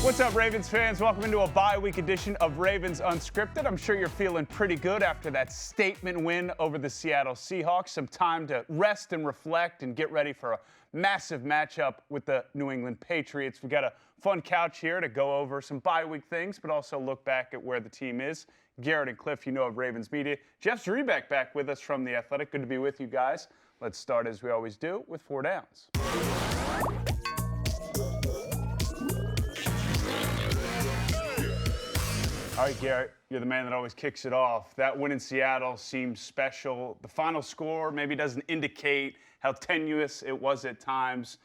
What's up, Ravens fans? Welcome into a bye-week edition of Ravens Unscripted. I'm sure you're feeling pretty good after that statement win over the Seattle Seahawks. Some time to rest and reflect and get ready for a massive matchup with the New England Patriots. We got a fun couch here to go over some bye-week things, but also look back at where the team is. Garrett and Cliff, you know, of Ravens Media. Jeff Zrebiec back with us from The Athletic. Good to be with you guys. Let's start, as we always do, with 4 downs. All right, Garrett, you're the man that always kicks it off. That win in Seattle seemed special. The final score maybe doesn't indicate how tenuous it was at times.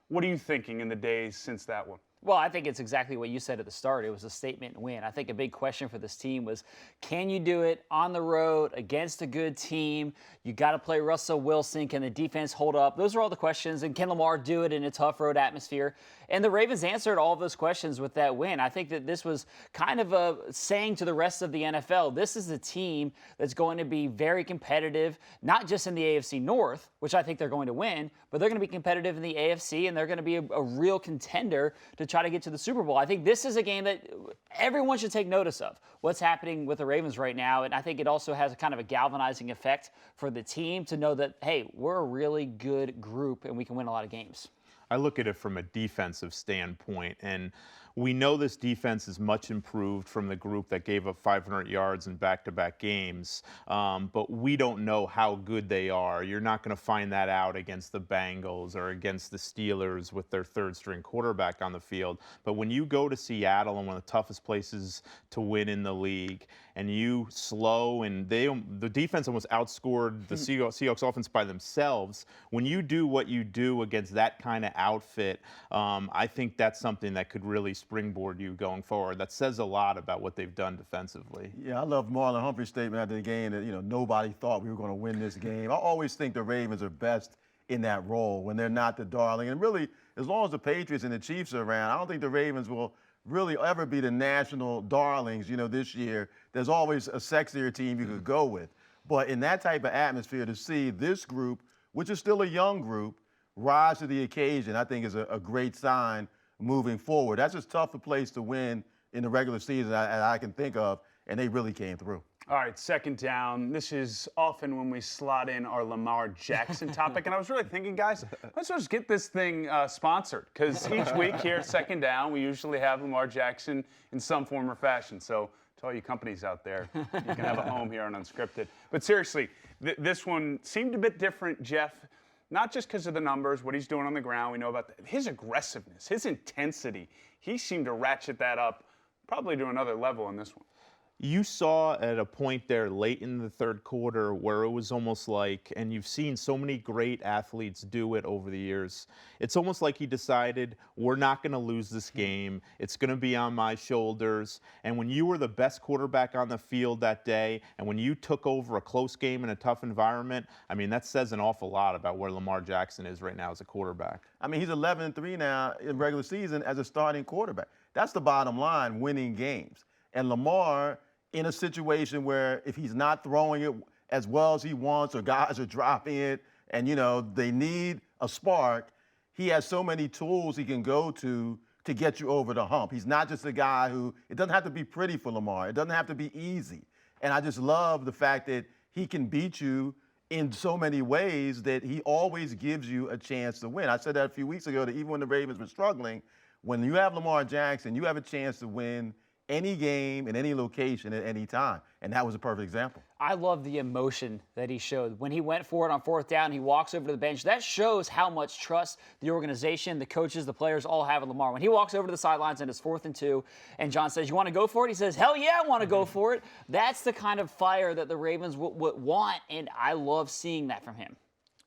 What are you thinking in the days since that one? Well, I think it's exactly what you said at the start. It was a statement win. I think a big question for this team was, can you do it on the road against a good team? You got to play Russell Wilson. Can the defense hold up? Those are all the questions. And can Lamar do it in a tough road atmosphere? And the Ravens answered all of those questions with that win. I think that this was kind of a saying to the rest of the NFL, this is a team that's going to be very competitive, not just in the AFC North, which I think they're going to win, but they're going to be competitive in the AFC, and they're going to be a real contender to try to get to the Super Bowl. I think this is a game that everyone should take notice of, what's happening with the Ravens right now. And I think it also has a kind of a galvanizing effect for the team to know that, hey, we're a really good group and we can win a lot of games. I look at it from a defensive standpoint, and we know this defense is much improved from the group that gave up 500 yards in back-to-back games, but we don't know how good they are. You're not going to find that out against the Bengals or against the Steelers with their third-string quarterback on the field. But when you go to Seattle, and one of the toughest places to win in the league, and you slow, and the defense almost outscored the Seahawks offense by themselves. When you do what you do against that kind of outfit, I think that's something that could really springboard you going forward. That says a lot about what they've done defensively. Yeah, I love Marlon Humphrey's statement after the game that, nobody thought we were going to win this game. I always think the Ravens are best in that role when they're not the darling. And really, as long as the Patriots and the Chiefs are around, I don't think the Ravens will really ever be the national darlings, this year. There's always a sexier team you could go with. But in that type of atmosphere, to see this group, which is still a young group, rise to the occasion, I think is a great sign moving forward. That's as tough a place to win in the regular season as I can think of, and they really came through. All right, 2nd down. This is often when we slot in our Lamar Jackson topic, and I was really thinking, guys, let's just get this thing sponsored, because each week here, 2nd down, we usually have Lamar Jackson in some form or fashion. So to all you companies out there, you can have a home here on Unscripted. But seriously, this one seemed a bit different, Jeff. Not just because of the numbers, what he's doing on the ground. We know about his aggressiveness, his intensity. He seemed to ratchet that up probably to another level in this one. You saw at a point there late in the third quarter where it was almost like, and you've seen so many great athletes do it over the years, it's almost like he decided, we're not going to lose this game. It's going to be on my shoulders. And when you were the best quarterback on the field that day, and when you took over a close game in a tough environment, I mean, that says an awful lot about where Lamar Jackson is right now as a quarterback. I mean, he's 11-3 now in regular season as a starting quarterback. That's the bottom line, winning games. And Lamar, in a situation where if he's not throwing it as well as he wants, or guys are dropping it and, they need a spark, he has so many tools he can go to get you over the hump. He's not just a guy who, it doesn't have to be pretty for Lamar. It doesn't have to be easy. And I just love the fact that he can beat you in so many ways that he always gives you a chance to win. I said that a few weeks ago, that even when the Ravens were struggling, when you have Lamar Jackson, you have a chance to win any game in any location at any time. And that was a perfect example. I love the emotion that he showed. When he went for it on 4th down, he walks over to the bench. That shows how much trust the organization, the coaches, the players all have in Lamar. When he walks over to the sidelines and it's 4th and 2, and John says, you want to go for it? He says, hell yeah, I want to go for it. That's the kind of fire that the Ravens would want, and I love seeing that from him.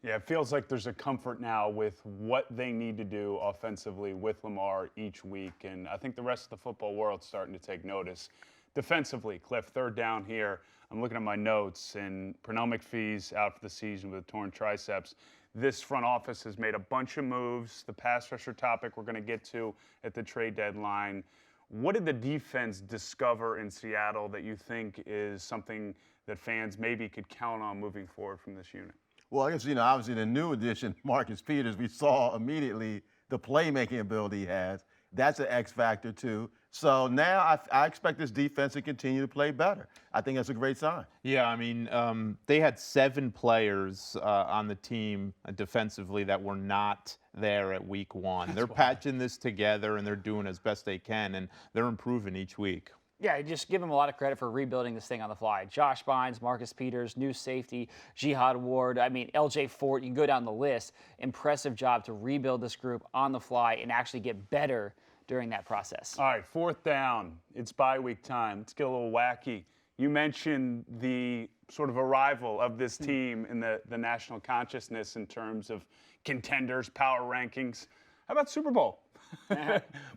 Yeah, it feels like there's a comfort now with what they need to do offensively with Lamar each week, and I think the rest of the football world's starting to take notice. Defensively, Cliff, 3rd down here. I'm looking at my notes, and Pernell McPhee's out for the season with a torn triceps. This front office has made a bunch of moves. The pass rusher topic we're going to get to at the trade deadline. What did the defense discover in Seattle that you think is something that fans maybe could count on moving forward from this unit? Well, I guess, obviously the new addition, Marcus Peters, we saw immediately the playmaking ability he has. That's an X factor too. So now I expect this defense to continue to play better. I think that's a great sign. Yeah, I mean, they had 7 players on the team defensively that were not there at week 1. They're patching this together, and they're doing as best they can, and they're improving each week. Yeah, just give him a lot of credit for rebuilding this thing on the fly. Josh Bynes, Marcus Peters, new safety, Jihad Ward, LJ Fort, you can go down the list. Impressive job to rebuild this group on the fly and actually get better during that process. All right, 4th down. It's bye week time. Let's get a little wacky. You mentioned the sort of arrival of this team in the national consciousness in terms of contenders, power rankings. How about Super Bowl?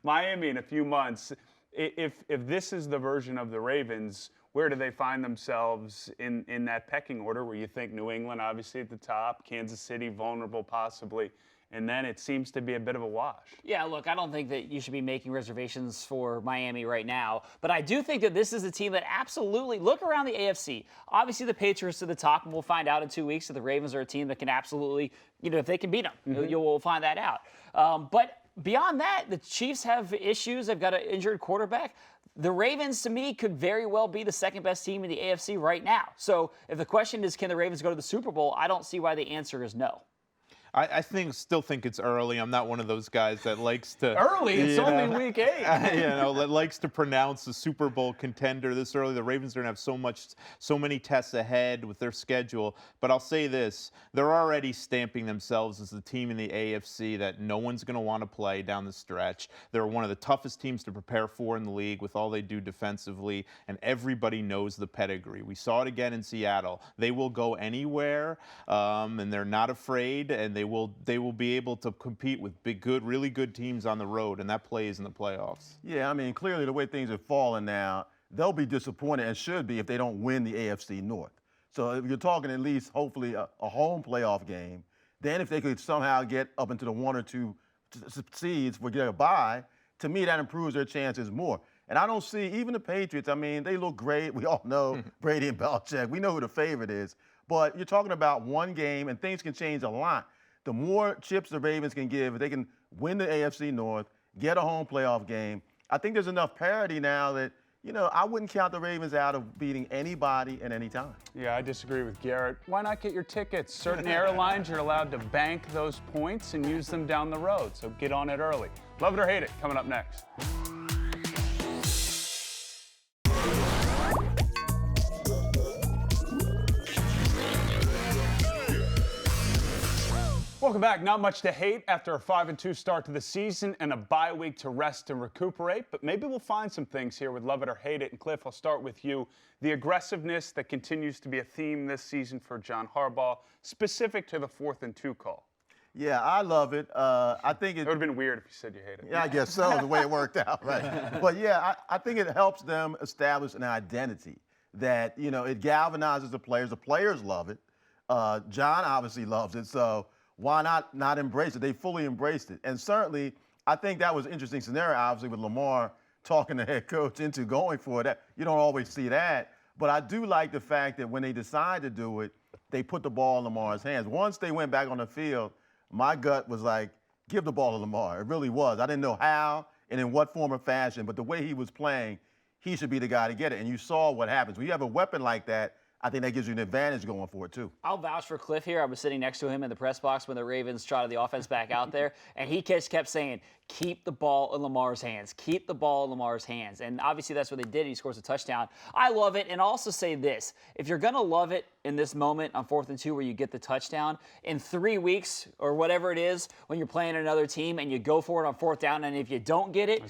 Miami in a few months. If this is the version of the Ravens, where do they find themselves in that pecking order where you think New England obviously at the top, Kansas City vulnerable possibly, and then it seems to be a bit of a wash? Yeah, look, I don't think that you should be making reservations for Miami right now, but I do think that this is a team that absolutely, look around the AFC. Obviously, the Patriots to the top, and we'll find out in 2 weeks that the Ravens are a team that can absolutely, if they can beat them, you'll find that out. But beyond that, the Chiefs have issues. They've got an injured quarterback. The Ravens, to me, could very well be the second best team in the AFC right now. So if the question is, can the Ravens go to the Super Bowl, I don't see why the answer is no. I still think it's early. I'm not one of those guys that likes to Early? It's only week 8. that likes to pronounce the Super Bowl contender this early. The Ravens are going to have so many tests ahead with their schedule. But I'll say this: they're already stamping themselves as the team in the AFC that no one's going to want to play down the stretch. They're one of the toughest teams to prepare for in the league with all they do defensively, and everybody knows the pedigree. We saw it again in Seattle. They will go anywhere, and they're not afraid, and they will be able to compete with really good teams on the road, and that plays in the playoffs. Yeah, I mean, clearly the way things have fallen now, they'll be disappointed and should be if they don't win the AFC North. So if you're talking at least hopefully a home playoff game, then if they could somehow get up into the 1 or 2 seeds for get a bye, to me that improves their chances more. And I don't see even the Patriots. I mean, they look great. We all know Brady and Belichick. We know who the favorite is. But you're talking about one game, and things can change a lot. The more chips the Ravens can give, if they can win the AFC North, get a home playoff game, I think there's enough parity now that, I wouldn't count the Ravens out of beating anybody at any time. Yeah, I disagree with Garrett. Why not get your tickets? Certain airlines, you're allowed to bank those points and use them down the road, so get on it early. Love it or hate it, coming up next. Welcome back. Not much to hate after a 5-2 start to the season and a bye week to rest and recuperate, but maybe we'll find some things here with Love It or Hate It. And Cliff, I'll start with you. The aggressiveness that continues to be a theme this season for John Harbaugh, specific to the 4th and 2 call. Yeah, I love it. I think it would have been weird if you said you hate it. Yeah, I guess so, the way it worked out, right? But yeah, I think it helps them establish an identity that, it galvanizes the players. The players love it. John obviously loves it, so why not embrace it? They fully embraced it. And certainly, I think that was an interesting scenario, obviously, with Lamar talking the head coach into going for it. You don't always see that. But I do like the fact that when they decide to do it, they put the ball in Lamar's hands. Once they went back on the field, my gut was like, give the ball to Lamar. It really was. I didn't know how and in what form or fashion, but the way he was playing, he should be the guy to get it. And you saw what happens. When you have a weapon like that, I think that gives you an advantage going for it, too. I'll vouch for Cliff here. I was sitting next to him in the press box when the Ravens trotted the offense back out there, and he kept saying, keep the ball in Lamar's hands. Keep the ball in Lamar's hands. And obviously that's what they did. He scores a touchdown. I love it. And I'll also say this. If you're going to love it in this moment on 4th and 2 where you get the touchdown, in 3 weeks or whatever it is when you're playing another team and you go for it on 4th down, and if you don't get it,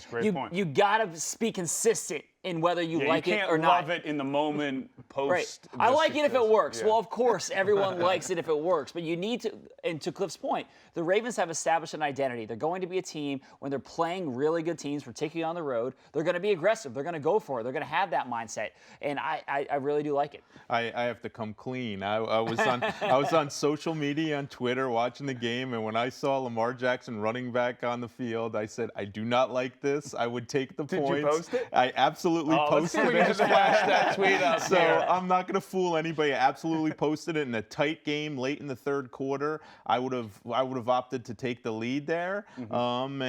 you got to be consistent in whether you like it or not. You can't love it in the moment post. Right. I like it if it works. Yeah. Well, of course, everyone likes it if it works. But you need to, and to Cliff's point, the Ravens have established an identity. They're going to be a team when they're playing really good teams, particularly on the road. They're going to be aggressive. They're going to go for it. They're going to have that mindset. And I really do like it. I have to come clean. I was on social media, on Twitter, watching the game, and when I saw Lamar Jackson running back on the field, I said, I do not like this. I would take the points. Did you post it? I absolutely posted it. We just flashed that tweet up So here. I'm not going to fool anybody. I absolutely posted it in a tight game late in the 3rd quarter. I would have opted to take the lead there, and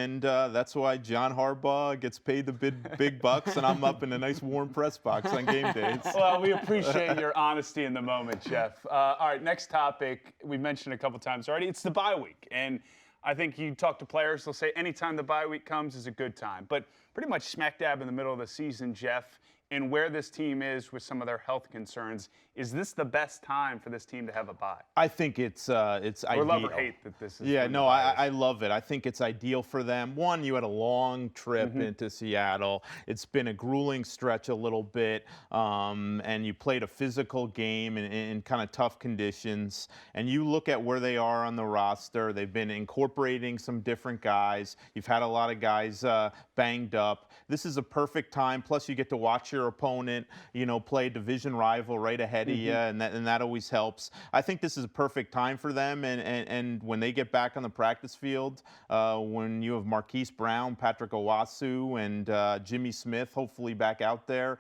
and that's why John Harbaugh gets paid the big bucks, and I'm up in a nice warm press box on game days. Well, we appreciate your honesty in the moment, Jeff. All right, next topic. We mentioned a couple times already. It's the bye week, and I think you talk to players, they'll say anytime the bye week comes is a good time. But pretty much smack dab in the middle of the season, Jeff, and where this team is with some of their health concerns, is this the best time for this team to have a bye? I think it's ideal. Or love or hate that this is. Yeah, no, I love it. I think it's ideal for them. One, you had a long trip into Seattle. It's been a grueling stretch a little bit, and you played a physical game in kind of tough conditions. And you look at where they are on the roster. They've been incorporating some different guys. You've had a lot of guys banged up. This is a perfect time. Plus, you get to watch your opponent, play a division rival right ahead of you, and that always helps. I think this is a perfect time for them, and when they get back on the practice field, when you have Marquise Brown, Patrick Owasu, and Jimmy Smith hopefully back out there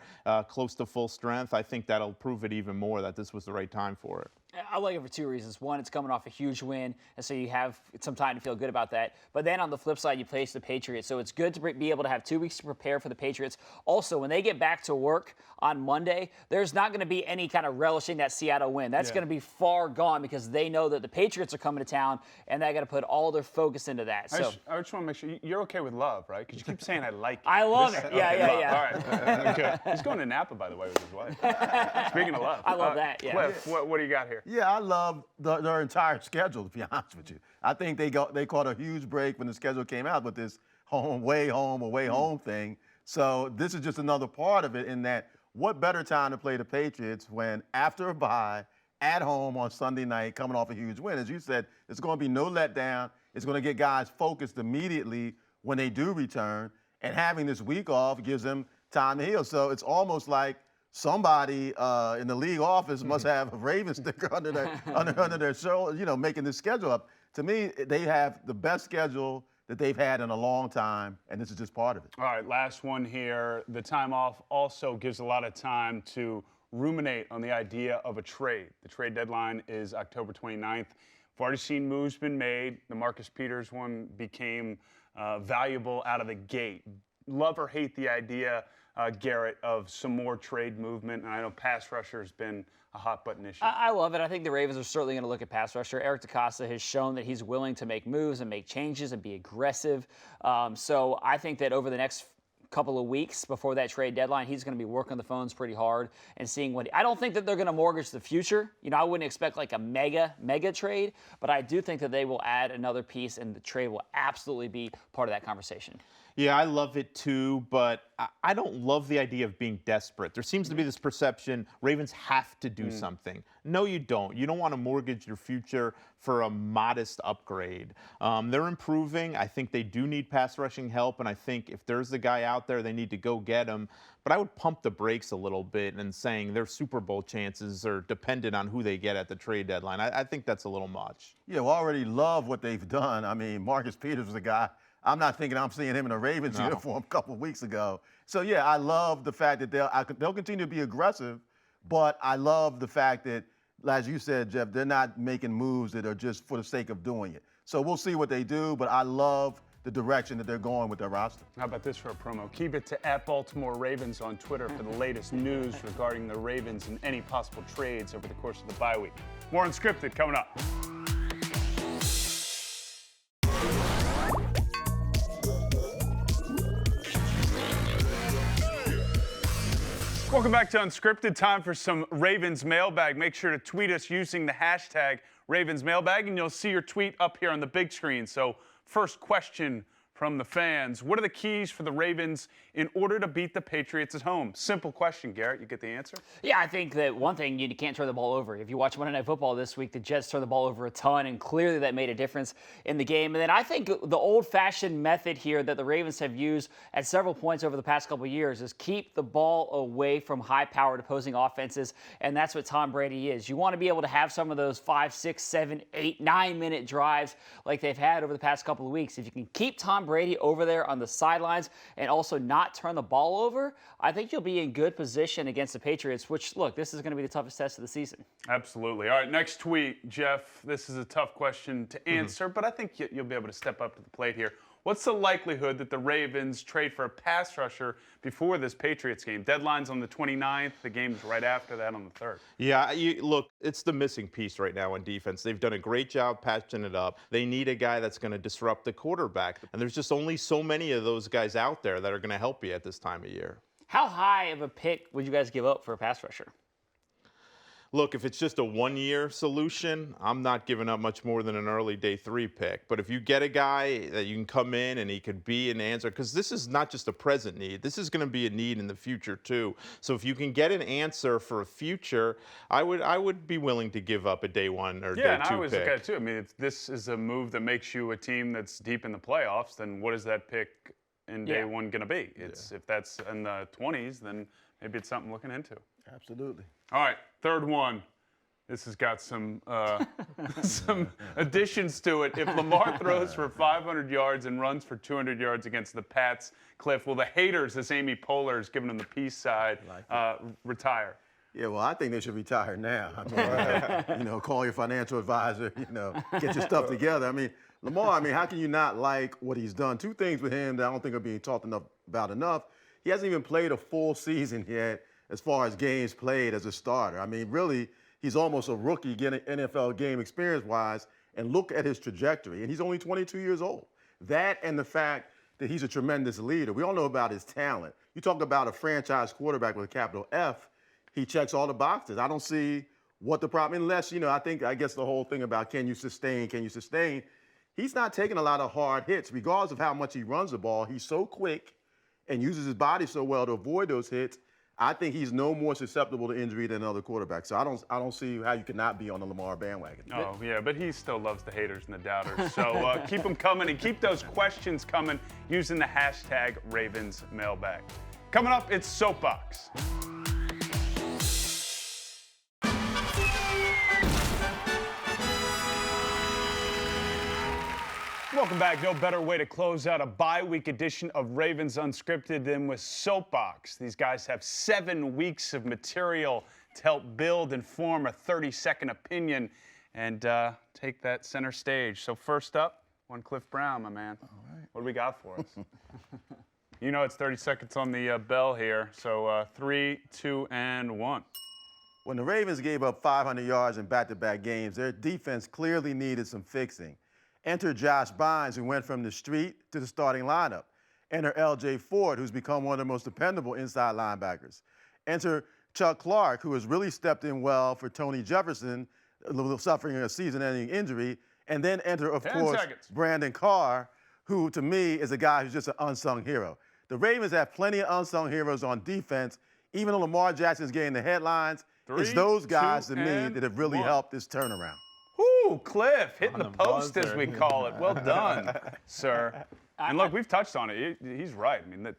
close to full strength, I think that'll prove it even more that this was the right time for it. I like it for two reasons. One, it's coming off a huge win, and so you have some time to feel good about that. But then on the flip side, you face the Patriots, so it's good to be able to have 2 weeks to prepare for the Patriots. Also, when they get back to work on Monday, there's not going to be any kind of relishing that Seattle win. That's going to be far gone because they know that the Patriots are coming to town, and they got to put all their focus into that. So I just want to make sure you're okay with love, right? Because you keep saying I like it. I love it. Yeah. All right. Okay. He's going to Napa, by the way, with his wife. Speaking of love. I love that, yeah. Cliff, what do you got here? Yeah, I love their entire schedule, to be honest with you. I think they caught a huge break when the schedule came out with this away home thing. So this is just another part of it in that what better time to play the Patriots when after a bye, at home on Sunday night, coming off a huge win. As you said, it's going to be no letdown. It's going to get guys focused immediately when they do return. And having this week off gives them time to heal. So it's almost like somebody in the league office must have a Ravens sticker under their shoulder, making this schedule up. To me, they have the best schedule that they've had in a long time, and this is just part of it. All right, last one here. The time off also gives a lot of time to ruminate on the idea of a trade. The trade deadline is October 29th. We've already seen moves been made. The Marcus Peters one became valuable out of the gate. Love or hate the idea, Garrett, of some more trade movement? And I know pass rusher has been a hot button issue. I love it. I think the Ravens are certainly going to look at pass rusher. Eric DeCosta has shown that he's willing to make moves and make changes and be aggressive. So I think that over the next couple of weeks before that trade deadline, he's going to be working the phones pretty hard and seeing what I don't think that they're going to mortgage the future. I wouldn't expect like a mega trade, but I do think that they will add another piece, and the trade will absolutely be part of that conversation. Yeah, I love it too, but I don't love the idea of being desperate. There seems to be this perception Ravens have to do something. No, you don't. You don't want to mortgage your future for a modest upgrade. They're improving. I think they do need pass rushing help, and I think if there's a guy out there, they need to go get him. But I would pump the brakes a little bit and saying their Super Bowl chances are dependent on who they get at the trade deadline. I think that's a little much. Yeah, we already love what they've done. I mean, Marcus Peters was a guy. I'm not thinking I'm seeing him in a Ravens uniform a couple of weeks ago. So, yeah, I love the fact that they'll continue to be aggressive, but I love the fact that, as you said, Jeff, they're not making moves that are just for the sake of doing it. So we'll see what they do, but I love the direction that they're going with their roster. How about this for a promo? Keep it to @Baltimore Ravens on Twitter for the latest news regarding the Ravens and any possible trades over the course of the bye week. More Unscripted coming up. Welcome back to Unscripted. Time for some Ravens mailbag. Make sure to tweet us using the hashtag Ravens mailbag, and you'll see your tweet up here on the big screen. So, first question from the fans. What are the keys for the Ravens in order to beat the Patriots at home? Simple question, Garrett. You get the answer? Yeah, I think that one thing, you can't turn the ball over. If you watch Monday Night Football this week, the Jets turned the ball over a ton, and clearly that made a difference in the game. And then I think the old-fashioned method here that the Ravens have used at several points over the past couple of years is keep the ball away from high-powered opposing offenses, and that's what Tom Brady is. You want to be able to have some of those 5, 6, 7, 8, 9-minute drives like they've had over the past couple of weeks. If you can keep Tom Brady over there on the sidelines and also not turn the ball over, I think you'll be in good position against the Patriots, which, look, this is going to be the toughest test of the season. Absolutely. All right, next tweet, Jeff. This is a tough question to answer, but I think you'll be able to step up to the plate here. What's the likelihood that the Ravens trade for a pass rusher before this Patriots game? Deadline's on the 29th. The game's right after that on the 3rd. Yeah, look, it's the missing piece right now on defense. They've done a great job patching it up. They need a guy that's going to disrupt the quarterback. And there's just only so many of those guys out there that are going to help you at this time of year. How high of a pick would you guys give up for a pass rusher? Look, if it's just a one-year solution, I'm not giving up much more than an early day 3 pick. But if you get a guy that you can come in and he could be an answer, because this is not just a present need, this is going to be a need in the future too. So if you can get an answer for a future, I would be willing to give up a day 1 or day 2 pick. Yeah, and I always look at it too. I mean, if this is a move that makes you a team that's deep in the playoffs, then what is that pick in day 1 going to be? If that's in the 20s, then maybe it's something looking into. Absolutely. All right, third one. This has got some some additions to it. If Lamar throws for 500 yards and runs for 200 yards against the Pats, Cliff, will the haters, as Amy Poehler is giving them the peace side, retire? Yeah, well, I think they should retire now. I mean, call your financial advisor, get your stuff together. I mean, Lamar, how can you not like what he's done? 2 things with him that I don't think are being talked about enough. He hasn't even played a full season yet as far as games played as a starter. I mean, really, he's almost a rookie getting NFL game experience-wise, and look at his trajectory. And he's only 22 years old. That and the fact that he's a tremendous leader. We all know about his talent. You talk about a franchise quarterback with a capital F, he checks all the boxes. I don't see what the problem, unless, I guess the whole thing about can you sustain? He's not taking a lot of hard hits, regardless of how much he runs the ball. He's so quick and uses his body so well to avoid those hits. I think he's no more susceptible to injury than other quarterbacks. So I don't see how you cannot be on the Lamar bandwagon. Oh, yeah, but he still loves the haters and the doubters. So keep them coming and keep those questions coming using the hashtag #RavensMailbag. Coming up, it's Soapbox. Welcome back. No better way to close out a bye-week edition of Ravens Unscripted than with Soapbox. These guys have 7 weeks of material to help build and form a 30-second opinion and take that center stage. So first up, one Cliff Brown, my man. All right. What do we got for us? It's 30 seconds on the bell here. So 3, 2, and 1. When the Ravens gave up 500 yards in back-to-back games, their defense clearly needed some fixing. Enter Josh Bynes, who went from the street to the starting lineup. Enter L.J. Ford, who's become one of the most dependable inside linebackers. Enter Chuck Clark, who has really stepped in well for Tony Jefferson, suffering a season-ending injury. And then enter, of course, Brandon Carr, who, to me, is a guy who's just an unsung hero. The Ravens have plenty of unsung heroes on defense. Even though Lamar Jackson's getting the headlines, it's those guys, to me, that have really helped this turnaround. Ooh, Cliff, hitting the post, as we call it. Well done, sir. And look, we've touched on it. He's right. I mean,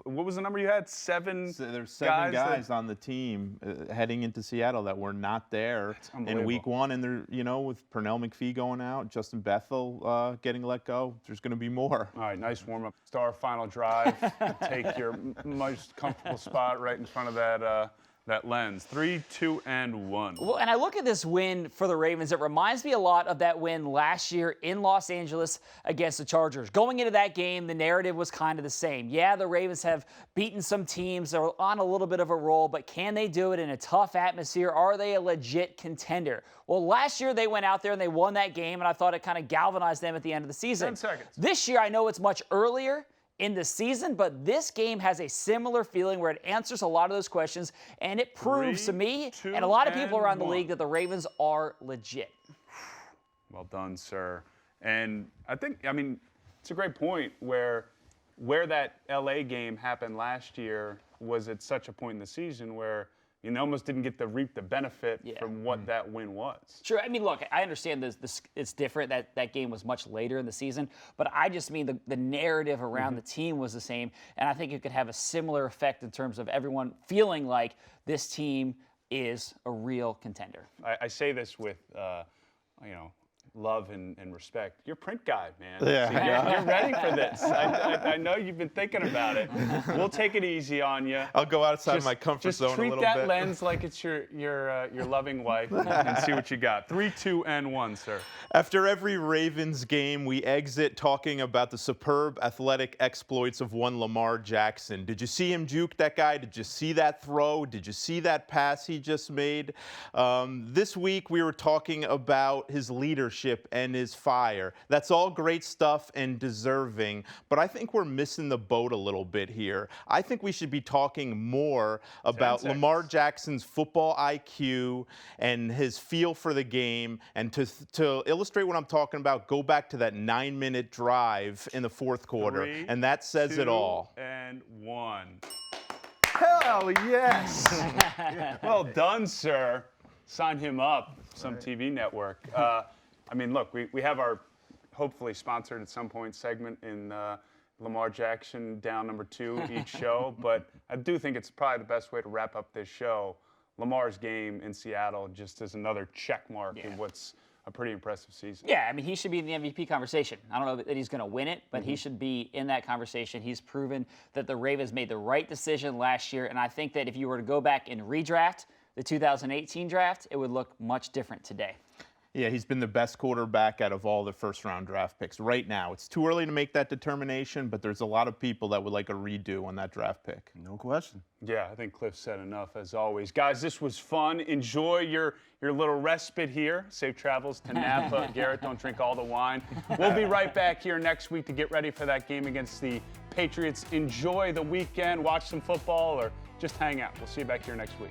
what was the number you had? 7 There's 7 guys on the team heading into Seattle that were not there in week 1. And they're, with Pernell McPhee going out, Justin Bethel getting let go, there's going to be more. All right, nice warm-up. Star final drive. Take your most comfortable spot right in front of that lens. 3, 2, and 1. Well, and I look at this win for the Ravens. It reminds me a lot of that win last year in Los Angeles against the Chargers. Going into that game, the narrative was kind of the same. Yeah, the Ravens have beaten some teams. They're on a little bit of a roll, but can they do it in a tough atmosphere? Are they a legit contender? Well, last year they went out there and they won that game, and I thought it kind of galvanized them at the end of the season. 10 seconds. This year, I know it's much earlier in the season, but this game has a similar feeling where it answers a lot of those questions, and it proves to me and a lot of people around the league that the Ravens are legit. Well done, sir. And I think, it's a great point where that LA game happened last year was at such a point in the season where you almost didn't get to reap the benefit from what that win was. Sure. Look, I understand this it's different. That game was much later in the season, but I just mean the narrative around the team was the same, and I think it could have a similar effect in terms of everyone feeling like this team is a real contender. I say this with, love and respect. You're a print guy, man. Yeah. So you're ready for this. I know you've been thinking about it. We'll take it easy on you. I'll go outside my comfort zone a little bit. Just treat that lens like it's your loving wife and see what you got. 3, 2, and 1, sir. After every Ravens game, we exit talking about the superb athletic exploits of one Lamar Jackson. Did you see him juke that guy? Did you see that throw? Did you see that pass he just made? This week, we were talking about his leadership and his fire. That's all great stuff and deserving, but I think we're missing the boat a little bit here. I think we should be talking more about Lamar Jackson's football IQ and his feel for the game. And to illustrate what I'm talking about, go back to that 9-minute drive in the fourth quarter, 3, and that says 2, it all. And 1. Hell yes. Well done, sir. Sign him up, some TV network. I mean, look, we have our hopefully sponsored at some point segment in Lamar Jackson down number 2 each show, but I do think it's probably the best way to wrap up this show. Lamar's game in Seattle just is another check mark in what's a pretty impressive season. Yeah, I mean, he should be in the MVP conversation. I don't know that he's going to win it, but he should be in that conversation. He's proven that the Ravens made the right decision last year, and I think that if you were to go back and redraft the 2018 draft, it would look much different today. Yeah, he's been the best quarterback out of all the first-round draft picks right now. It's too early to make that determination, but there's a lot of people that would like a redo on that draft pick. No question. Yeah, I think Cliff said enough, as always. Guys, this was fun. Enjoy your little respite here. Safe travels to Napa. Garrett, don't drink all the wine. We'll be right back here next week to get ready for that game against the Patriots. Enjoy the weekend. Watch some football or just hang out. We'll see you back here next week.